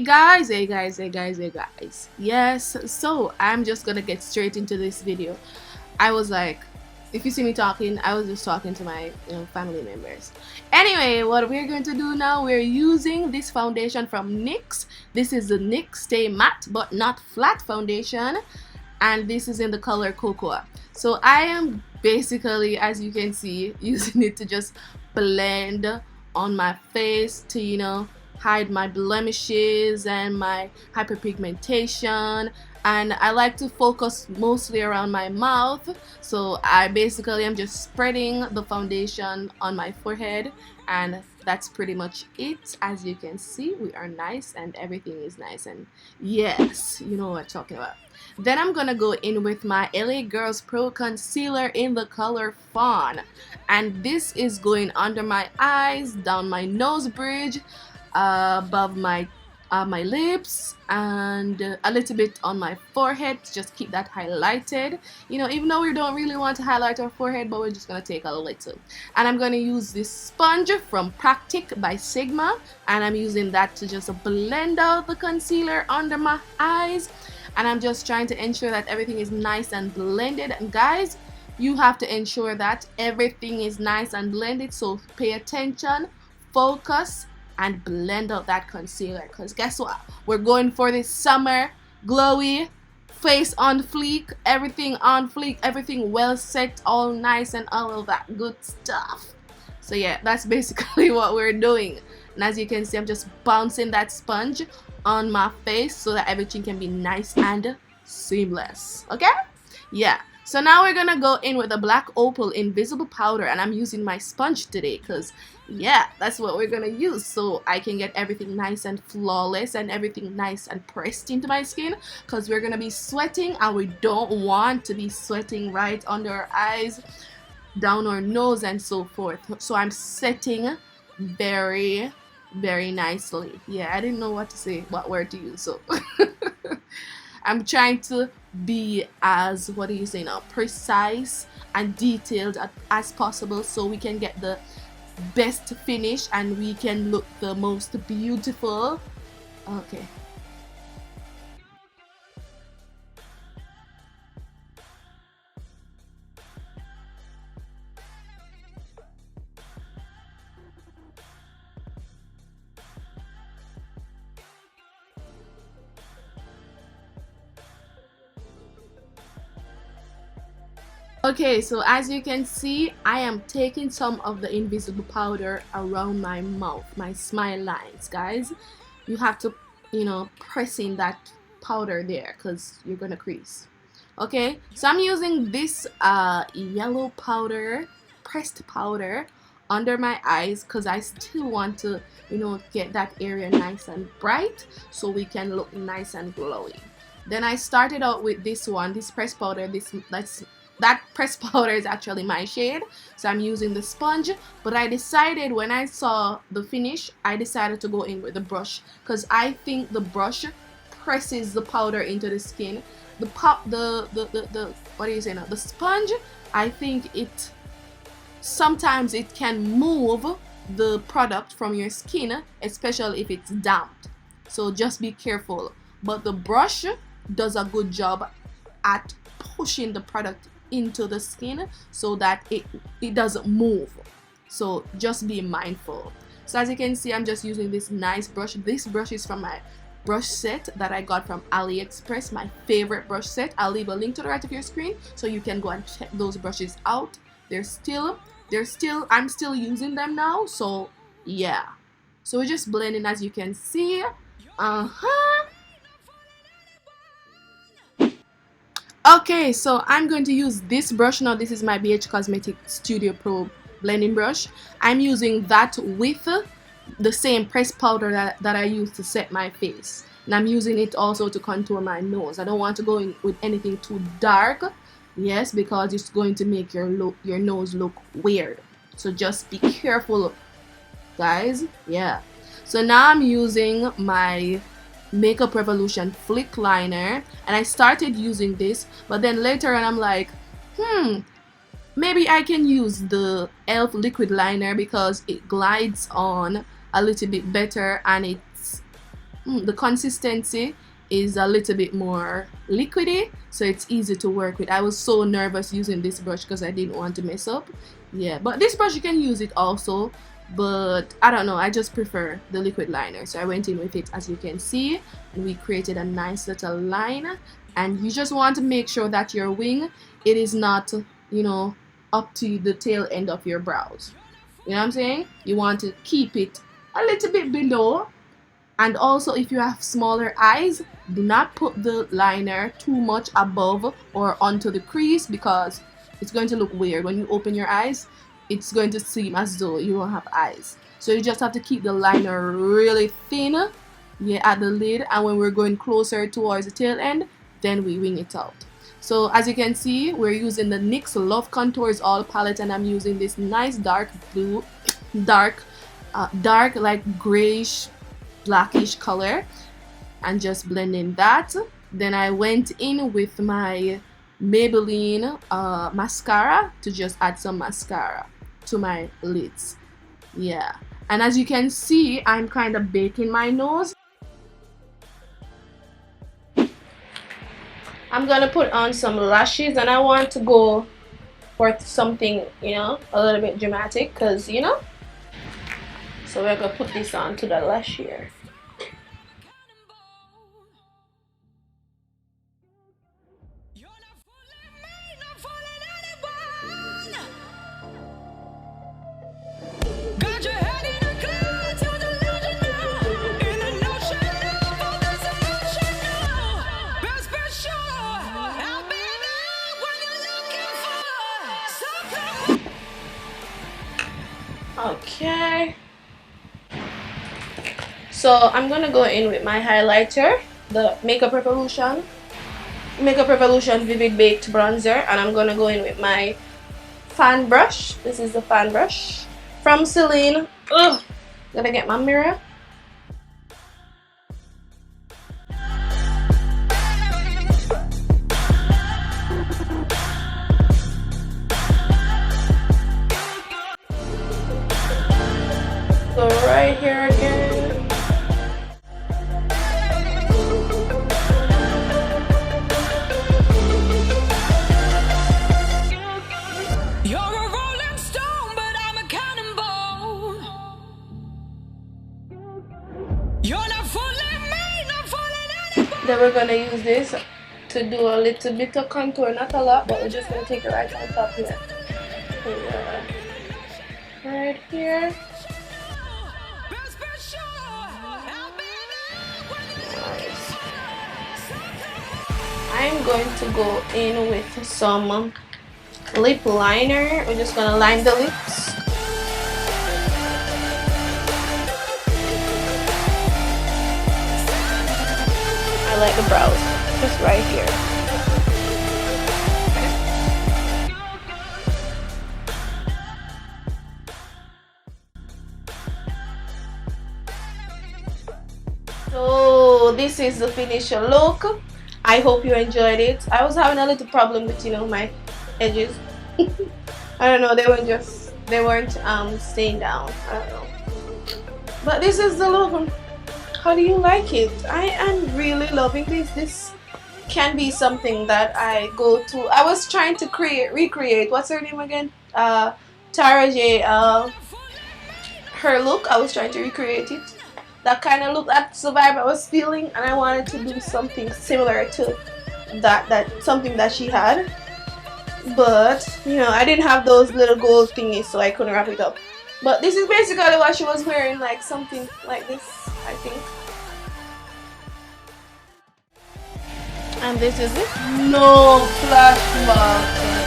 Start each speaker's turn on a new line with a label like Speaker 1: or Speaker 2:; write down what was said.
Speaker 1: Hey guys. Yes, so I'm just gonna get straight into this video. I was like, if you see me talking, I was just talking to my family members. Anyway, what we're going to do now, we're using this foundation from NYX. This is the NYX Stay Matte but Not Flat foundation, and this is in the color Cocoa. So I am basically, as you can see, using it to just blend on my face to hide my blemishes and my hyperpigmentation, and I like to focus mostly around my mouth. So I basically am just spreading the foundation on my forehead, and that's pretty much it. As you can see, we are nice and everything is nice, and yes, you know what I'm talking about. Then I'm gonna go in with my LA Girls Pro Concealer in the color Fawn, and this is going under my eyes, down my nose bridge, above my lips, and a little bit on my forehead to just keep that highlighted. Even though we don't really want to highlight our forehead, but we're just gonna take a little. And I'm gonna use this sponge from Practic by Sigma, and I'm using that to just blend out the concealer under my eyes. And I'm just trying to ensure that everything is nice and blended. And guys, you have to ensure that everything is nice and blended, so pay attention, focus, and blend out that concealer, because guess what, we're going for this summer glowy face on fleek, everything on fleek, everything well set, all nice and all of that good stuff. So yeah, that's basically what we're doing. And as you can see, I'm just bouncing that sponge on my face so that everything can be nice and seamless. Okay, yeah. So now we're gonna go in with the black opal invisible powder, and I'm using my sponge today because yeah, that's what we're gonna use, so I can get everything nice and flawless and everything nice and pressed into my skin, because we're gonna be sweating and we don't want to be sweating right under our eyes, down our nose, and so forth. So I'm setting very nicely. Yeah, I didn't know what to say, what word to use, so I'm trying to be as, what do you say now, precise and detailed as possible, so we can get the best finish and we can look the most beautiful. Okay. Okay, so as you can see, I am taking some of the invisible powder around my mouth, my smile lines, guys. You have to, press in that powder there because you're gonna crease. Okay, so I'm using this yellow powder, pressed powder, under my eyes because I still want to, get that area nice and bright so we can look nice and glowy. Then I started out with this one, this pressed powder. That pressed powder is actually my shade, so I'm using the sponge. But I decided, when I saw the finish, I decided to go in with the brush because I think the brush presses the powder into the skin. The what do you say now? The sponge, I think it sometimes it can move the product from your skin, especially if it's damp. So just be careful. But the brush does a good job at pushing the product into the skin so that it doesn't move. So just be mindful. So as you can see, I'm just using this nice brush. This brush is from my brush set that I got from Aliexpress, my favorite brush set. I'll leave a link to the right of your screen so you can go and check those brushes out. I'm still using them now, so yeah. So we're just blending, as you can see. Okay, so I'm going to use this brush now. This is my BH Cosmetics Studio Pro blending brush. I'm using that with the same pressed powder that I use to set my face. And I'm using it also to contour my nose. I don't want to go in with anything too dark. Yes, because it's going to make your nose look weird. So just be careful, guys. Yeah. So now I'm using my Makeup Revolution flick liner, and I started using this, but then later on I'm like, maybe I can use the e.l.f. liquid liner because it glides on a little bit better and it's the consistency is a little bit more liquidy, so it's easy to work with. I was so nervous using this brush because I didn't want to mess up. Yeah, but this brush you can use it also, but I don't know, I just prefer the liquid liner, so I went in with it. As you can see, we created a nice little line, and you just want to make sure that your wing, it is not, you know, up to the tail end of your brows. You know what I'm saying? You want to keep it a little bit below. And also, if you have smaller eyes, do not put the liner too much above or onto the crease, because it's going to look weird. When you open your eyes, it's going to seem as though you don't have eyes. So you just have to keep the liner really thin, yeah, at the lid, and when we're going closer towards the tail end, then we wing it out. So as you can see, we're using the NYX Love Contours All palette, and I'm using this nice dark blue, dark like grayish blackish color, and just blending that. Then I went in with my Maybelline mascara to just add some mascara to my lids. Yeah, and as you can see, I'm kind of baking my nose. I'm gonna put on some lashes, and I want to go for something, you know, a little bit dramatic, because, you know, so we're gonna put this on to the lash here. Okay, so I'm gonna go in with my highlighter, the Makeup Revolution Vivid Baked Bronzer, and I'm gonna go in with my fan brush. This is the fan brush from Sylyne. Ugh, gotta get my mirror. So right here again. You're a rolling stone, but I'm a cannonball. You're not fooling me, not fooling anybody. Then we're gonna use this to do a little bit of contour, not a lot, but we're just gonna take it right on top here. Right here. I'm going to go in with some lip liner. We're just gonna line the lips. I like the brows, just right here. So this is the finished look. I hope you enjoyed it. I was having a little problem with, you know, my edges. I don't know, they weren't staying down. I don't know. But this is the look. How do you like it? I am really loving this. This can be something that I go to. I was trying to recreate, what's her name again? Tara J. Her look. I was trying to recreate it. That kind of look, that's the vibe I was feeling, and I wanted to do something similar to that something that she had. But, you know, I didn't have those little gold thingies, so I couldn't wrap it up. But this is basically what she was wearing, like something like this, I think. And this is it. No flashback.